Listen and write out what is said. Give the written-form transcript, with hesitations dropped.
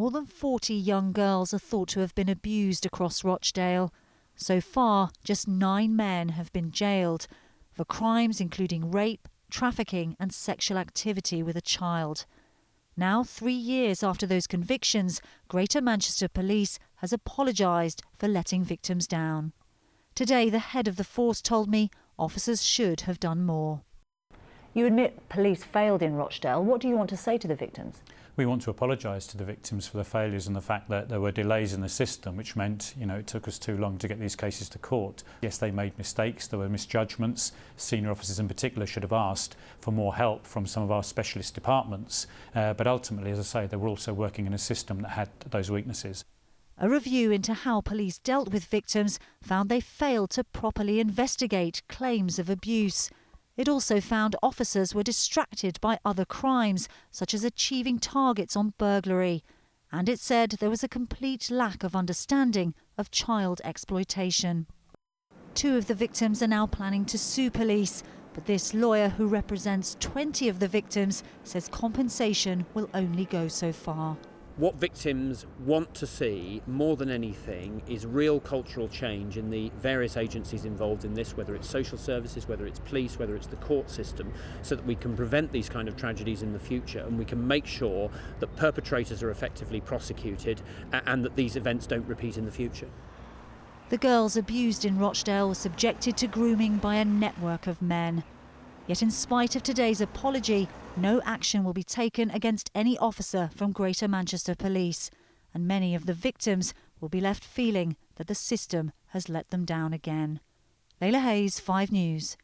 More than 40 young girls are thought to have been abused across Rochdale. So far, just 9 men have been jailed for crimes including rape, trafficking and sexual activity with a child. Now, 3 years after those convictions, Greater Manchester Police has apologised for letting victims down. Today, the head of the force told me officers should have done more. You admit police failed in Rochdale. What do you want to say to the victims? We want to apologise to the victims for the failures and the fact that there were delays in the system, which meant, it took us too long to get these cases to court. Yes, they made mistakes, there were misjudgments. Senior officers in particular should have asked for more help from some of our specialist departments. But ultimately, as I say, they were also working in a system that had those weaknesses. A review into how police dealt with victims found they failed to properly investigate claims of abuse. It also found officers were distracted by other crimes, such as achieving targets on burglary. And it said there was a complete lack of understanding of child exploitation. 2 of the victims are now planning to sue police, but this lawyer, who represents 20 of the victims, says compensation will only go so far. What victims want to see more than anything is real cultural change in the various agencies involved in this, whether it's social services, whether it's police, whether it's the court system, so that we can prevent these kind of tragedies in the future and we can make sure that perpetrators are effectively prosecuted and that these events don't repeat in the future. The girls abused in Rochdale were subjected to grooming by a network of men. Yet in spite of today's apology, no action will be taken against any officer from Greater Manchester Police, and many of the victims will be left feeling that the system has let them down again. Layla Hayes, 5 News.